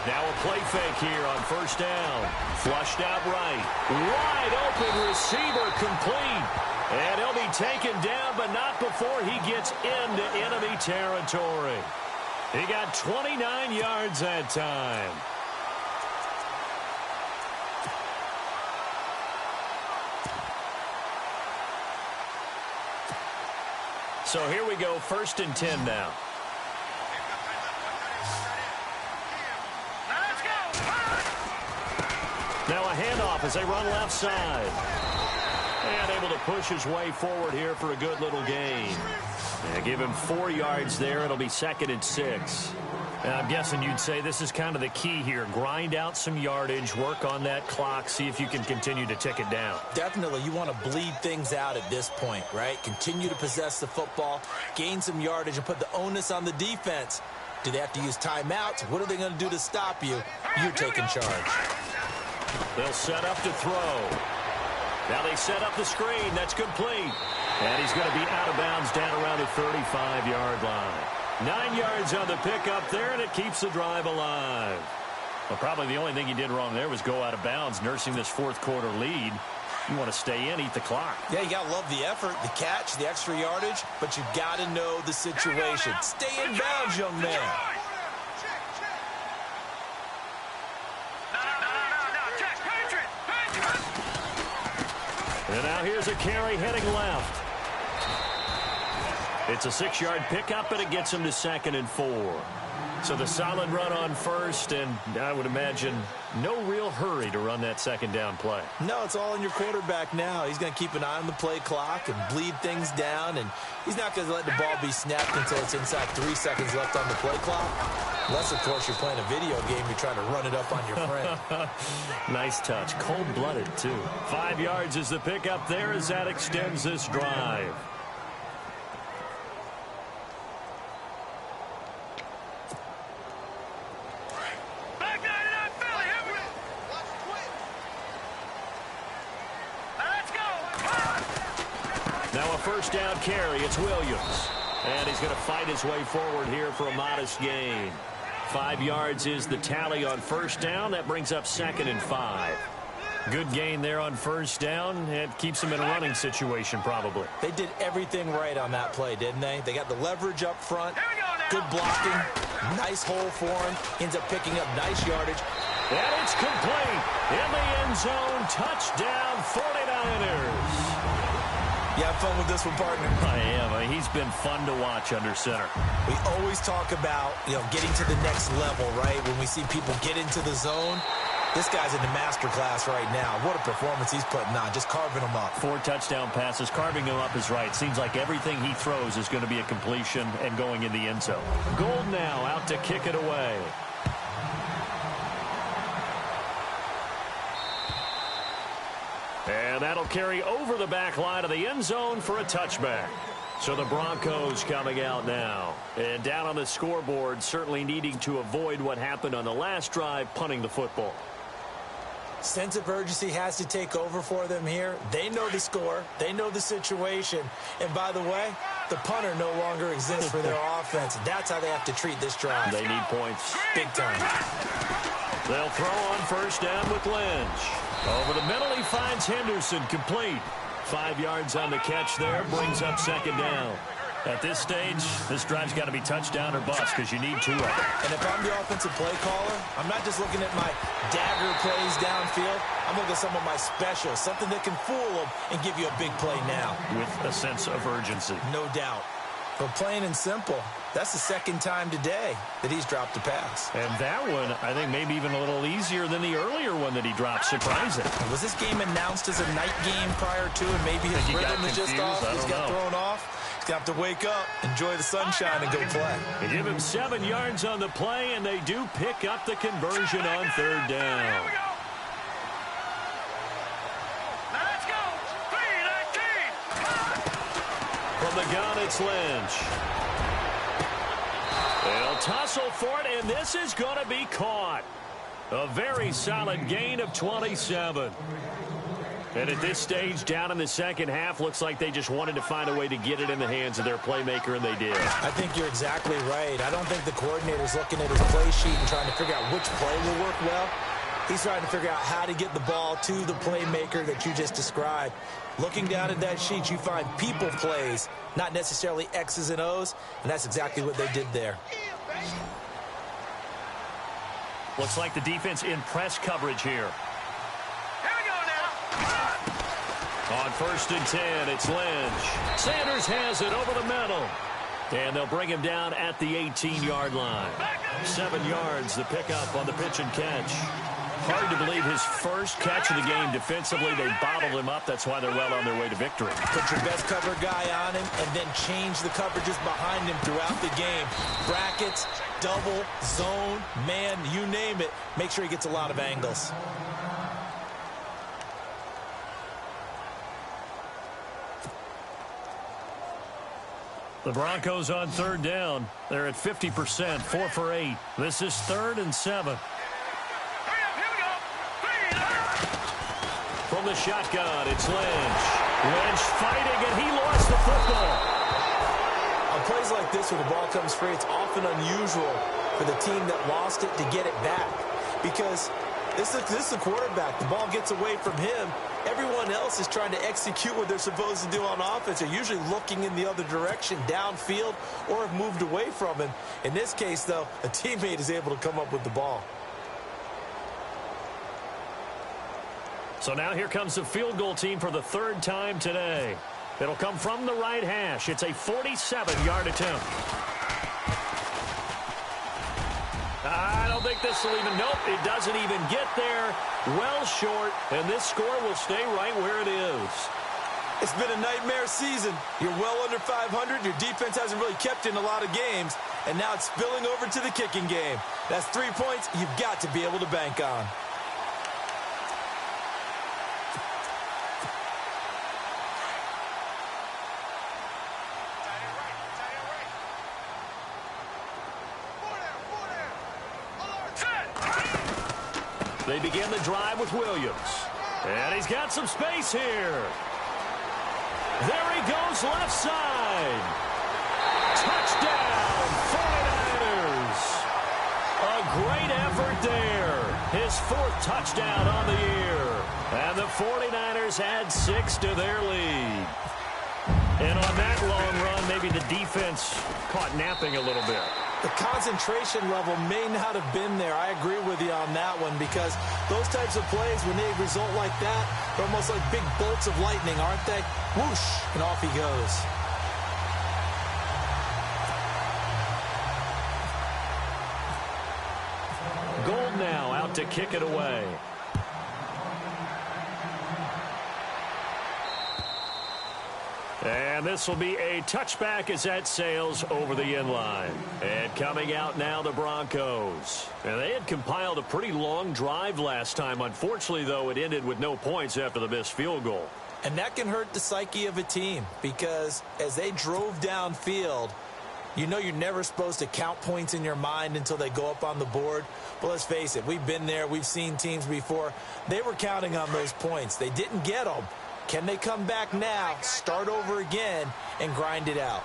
Now a play fake here on first down. Flushed out right. Wide open receiver complete. And he'll be taken down, but not before he gets into enemy territory. He got 29 yards that time. So here we go, 1st and 10 now. Now a handoff as they run left side. And able to push his way forward here for a good little gain. And give him 4 yards there. It'll be 2nd and 6. And I'm guessing you'd say this is kind of the key here. Grind out some yardage, work on that clock, see if you can continue to tick it down. Definitely. You want to bleed things out at this point, right? Continue to possess the football, gain some yardage, and put the onus on the defense. Do they have to use timeouts? What are they going to do to stop you? You're taking charge. They'll set up to throw. Now they set up the screen. That's complete. And he's going to be out of bounds down around the 35-yard line. 9 yards on the pickup there, and it keeps the drive alive. Well, probably the only thing he did wrong there was go out of bounds, nursing this fourth-quarter lead. You want to stay in, eat the clock. Yeah, you got to love the effort, the catch, the extra yardage, but you got to know the situation. Stay in bounds, young man. And now here's a carry heading left. It's a 6-yard pickup, and it gets him to 2nd and 4. So the solid run on first, and I would imagine no real hurry to run that 2nd down play. No, it's all in your quarterback now. He's going to keep an eye on the play clock and bleed things down, and he's not going to let the ball be snapped until it's inside 3 seconds left on the play clock. Unless, of course, you're playing a video game, you're trying to run it up on your friend. Nice touch. Cold-blooded, too. 5 yards is the pickup there as that extends this drive. Now a first down carry. It's Williams. And he's going to fight his way forward here for a modest gain. 5 yards is the tally on first down. That brings up 2nd and 5. Good gain there on first down. It keeps him in a running situation probably. They did everything right on that play, didn't they? They got the leverage up front. Good blocking. Nice hole for him. Ends up picking up nice yardage. And it's complete. In the end zone. Touchdown 49ers. You have fun with this one, partner? I am. He's been fun to watch under center. We always talk about, getting to the next level, right? When we see people get into the zone, this guy's in the master class right now. What a performance he's putting on, just carving them up. 4 touchdown passes. Carving him up is right. Seems like everything he throws is going to be a completion and going in the end zone. Gold now out to kick it away. And that'll carry over the back line of the end zone for a touchback. So the Broncos coming out now. And down on the scoreboard, certainly needing to avoid what happened on the last drive, punting the football. Sense of urgency has to take over for them here. They know the score. They know the situation. And by the way, the punter no longer exists for their offense. That's how they have to treat this drive. They need points. Big time. They'll throw on first down with Lynch. Over the middle, he finds Henderson complete. 5 yards on the catch there, brings up 2nd down. At this stage, this drive's got to be touchdown or bust because you need 2 of them. And if I'm the offensive play caller, I'm not just looking at my dagger plays downfield. I'm looking at some of my specials, something that can fool them and give you a big play now. With a sense of urgency. No doubt. But plain and simple, that's the 2nd time today that he's dropped a pass. And that one, I think, maybe even a little easier than the earlier one that he dropped. Surprising. Was this game announced as a night game prior to it? Maybe his rhythm is just off. He's got thrown off. He's going to have to wake up, enjoy the sunshine, and go play. They give him 7 yards on the play, and they do pick up the conversion on 3rd down. From the gun, it's Lynch. They'll tussle for it, and this is going to be caught. A very solid gain of 27. And at this stage, down in the second half, looks like they just wanted to find a way to get it in the hands of their playmaker, and they did. I think you're exactly right. I don't think the coordinator's looking at his play sheet and trying to figure out which play will work well. He's trying to figure out how to get the ball to the playmaker that you just described. Looking down at that sheet, you find people plays, not necessarily X's and O's, and that's exactly what they did there. Looks like the defense in press coverage here. Here we go now. On 1st and 10, it's Lynch. Sanders has it over the middle. And they'll bring him down at the 18-yard line. 7 yards, the pickup on the pitch and catch. Hard to believe his first catch of the game defensively. They bottled him up. That's why they're well on their way to victory. Put your best cover guy on him and then change the coverages behind him throughout the game. Brackets, double, zone, man, you name it. Make sure he gets a lot of angles. The Broncos on 3rd down. They're at 50%, 4 for 8. This is 3rd and 7. From the shotgun, it's Lynch. Lynch fighting, and he lost the football. On plays like this where the ball comes free, it's often unusual for the team that lost it to get it back. Because this is the quarterback. The ball gets away from him. Everyone else is trying to execute what they're supposed to do on offense. They're usually looking in the other direction, downfield, or have moved away from him. In this case, though, a teammate is able to come up with the ball. So now here comes the field goal team for the 3rd time today. It'll come from the right hash. It's a 47-yard attempt. I don't think this will even, nope, it doesn't even get there. Well short, and this score will stay right where it is. It's been a nightmare season. You're well under 500. Your defense hasn't really kept in a lot of games, and now it's spilling over to the kicking game. That's 3 points you've got to be able to bank on. They begin the drive with Williams. And he's got some space here. There he goes left side. Touchdown, 49ers. A great effort there. His 4th touchdown on the year. And the 49ers add 6 to their lead. And on that long run, maybe the defense caught napping a little bit. The concentration level may not have been there. I agree with you on that one because those types of plays, when they result like that, they're almost like big bolts of lightning, aren't they? Whoosh, and off he goes. Gold now out to kick it away. And this will be a touchback as that sails over the end line. And coming out now, the Broncos. And they had compiled a pretty long drive last time. Unfortunately, though, it ended with no points after the missed field goal. And that can hurt the psyche of a team because as they drove downfield, you know you're never supposed to count points in your mind until they go up on the board. But let's face it, we've been there. We've seen teams before. They were counting on those points. They didn't get them. Can they come back now, start over again, and grind it out?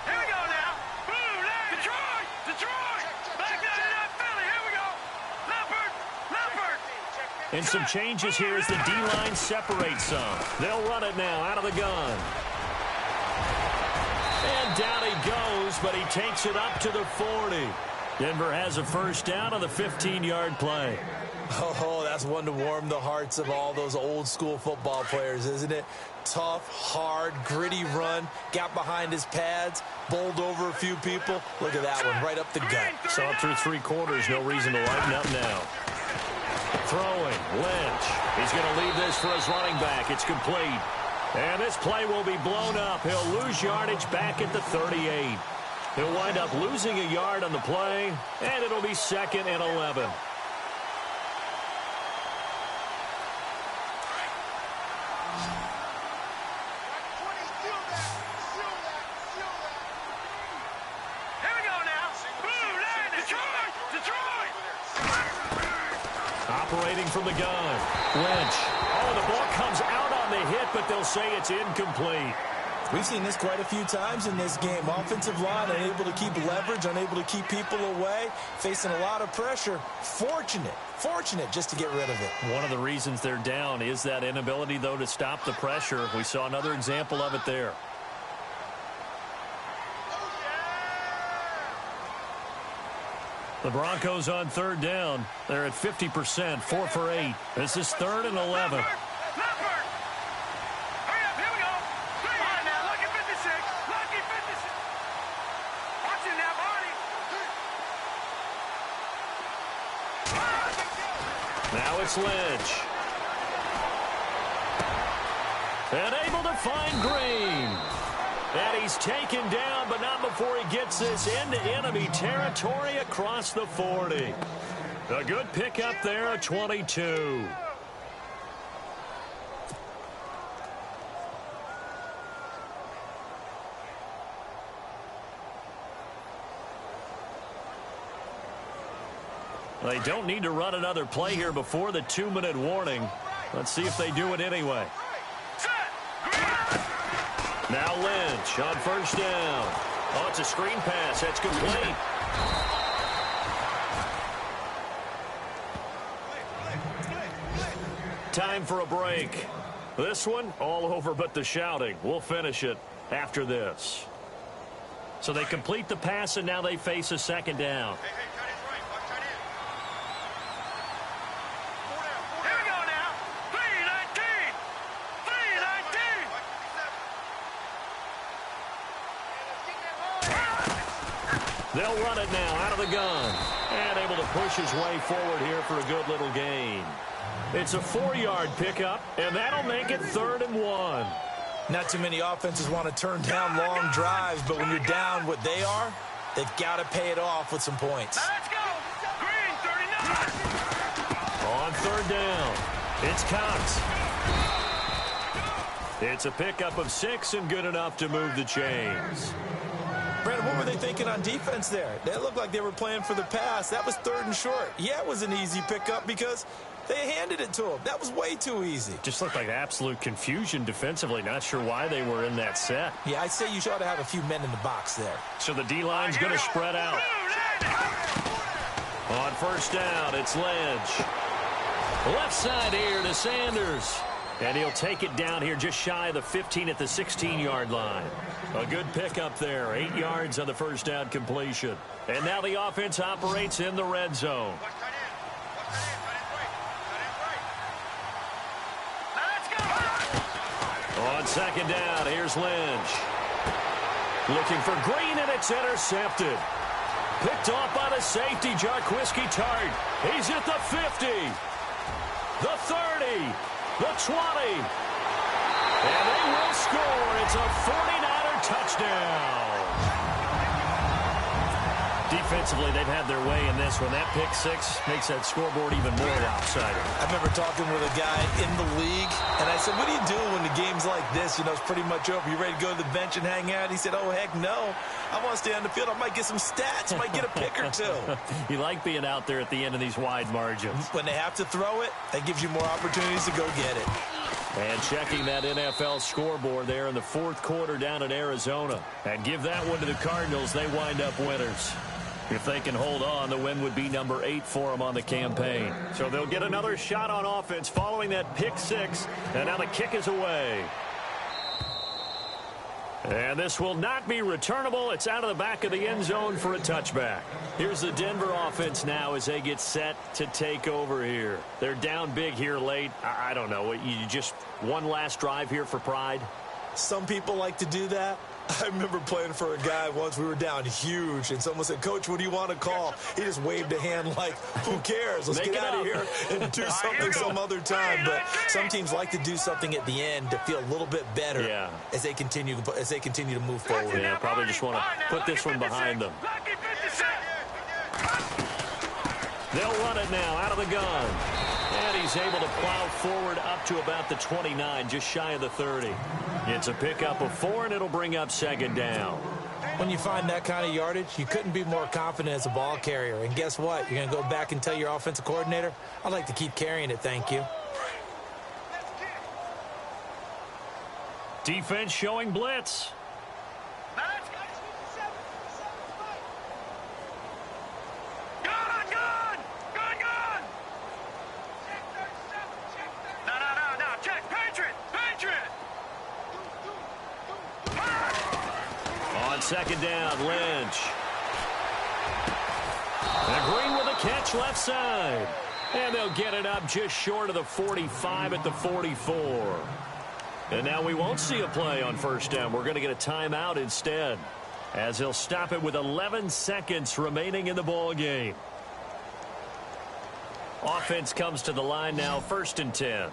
Here we go now. Blue line. Detroit. Detroit. Back down to that Philly. Here we go. Leopard. Leopard. And some changes here as the D-line separates some. They'll run it now out of the gun. And down he goes, but he takes it up to the 40. Denver has a 1st down on the 15-yard play. Oh, that's one to warm the hearts of all those old school football players, isn't it? Tough, hard, gritty run, got behind his pads, bowled over a few people. Look at that one, right up the gut. Saw it through 3 quarters, no reason to lighten up now. Throwing, Lynch. He's going to leave this for his running back. It's complete. And this play will be blown up. He'll lose yardage back at the 38. He'll wind up losing a yard on the play, and it'll be 2nd and 11. Operating from the gun. Lynch Oh, the ball comes out on the hit, but they'll say it's incomplete. We've seen this quite a few times in this game. Offensive line unable to keep leverage, unable to keep people away, facing a lot of pressure. Fortunate just to get rid of it. One of the reasons they're down is that inability, though, to stop the pressure. We saw another example of it there. The Broncos on third down. They're at 50%, 4 for 8. This is 3rd and 11. Now it's Lynch. And able to find Green. And he's taken down, but not before he gets this into enemy territory across the 40. A good pickup there at 22. They don't need to run another play here before the 2-minute warning. Let's see if they do it anyway. Now Lynch on first down. Oh, it's a screen pass. That's complete. Time for a break. This one all over but the shouting. We'll finish it after this. So they complete the pass, and now they face a second down. They'll run it now out of the gun. And able to push his way forward here for a good little gain. It's a 4-yard pickup, and that'll make it 3rd and 1. Not too many offenses want to turn down long drives, but when you're down what they are, they've got to pay it off with some points. Now let's go. Green, 39. On third down, it's Cox. It's a pickup of 6 and good enough to move the chains. Brandon, what were they thinking on defense there? They looked like they were playing for the pass. That was 3rd and short. Yeah, it was an easy pickup because they handed it to him. That was way too easy. Just looked like absolute confusion defensively. Not sure why they were in that set. Yeah, I'd say you ought to have a few men in the box there. So the D-line's going to spread out. On first down, it's Lynch. Left side here to Sanders. And he'll take it down here just shy of the 15 at the 16-yard line. A good pickup there. 8 yards on the first down completion. And now the offense operates in the red zone. On second down, here's Lynch. Looking for Green, and it's intercepted. Picked off by the safety, Jarquiski Tart. He's at the 50, the 30, the 20. And they will score. It's a 49er touchdown. Defensively, they've had their way in this one. That pick 6 makes that scoreboard even more lopsided. I remember talking with a guy in the league, and I said, what do you do when the game's like this? You know, it's pretty much over. You ready to go to the bench and hang out? He said, oh, heck no. I want to stay on the field. I might get some stats. I might get a pick or two. You like being out there at the end of these wide margins. When they have to throw it, that gives you more opportunities to go get it. And checking that NFL scoreboard there in the 4th quarter down in Arizona. And give that one to the Cardinals. They wind up winners. If they can hold on, the win would be number 8 for them on the campaign. So they'll get another shot on offense following that pick 6. And now the kick is away. And this will not be returnable. It's out of the back of the end zone for a touchback. Here's the Denver offense now as they get set to take over here. They're down big here late. I don't know. You just one last drive here for pride? Some people like to do that. I remember playing for a guy once. We were down huge, and someone said, Coach, what do you want to call? He just waved a hand like, who cares? Let's get out of here and do something some other time. But some teams like to do something at the end to feel a little bit better as they continue to move forward. Yeah, probably just want to put this one behind them. They'll run it now out of the gun. And he's able to plow forward up to about the 29, just shy of the 30. It's a pickup of 4, and it'll bring up second down. When you find that kind of yardage, you couldn't be more confident as a ball carrier. And guess what? You're going to go back and tell your offensive coordinator, I'd like to keep carrying it, thank you. Defense showing blitz. On second down, Lynch. And Green with a catch left side. And they'll get it up just short of the 45 at the 44. And now we won't see a play on first down. We're going to get a timeout instead, as he'll stop it with 11 seconds remaining in the ball game. Offense comes to the line now, 1st and 10.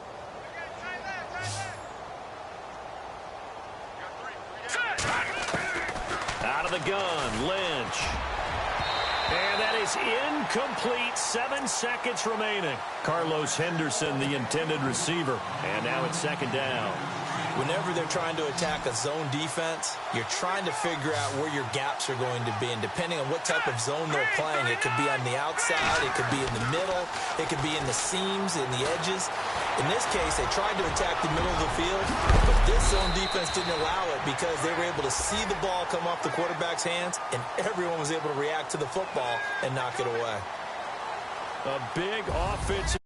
Out of the gun, Lynch. And that is incomplete. 7 seconds remaining. Carlos Henderson, the intended receiver. And now it's 2nd down. Whenever they're trying to attack a zone defense, you're trying to figure out where your gaps are going to be. And depending on what type of zone they're playing, it could be on the outside, it could be in the middle, it could be in the seams, in the edges. In this case, they tried to attack the middle of the field, but this zone defense didn't allow it because they were able to see the ball come off the quarterback's hands, and everyone was able to react to the football and knock it away. A big offensive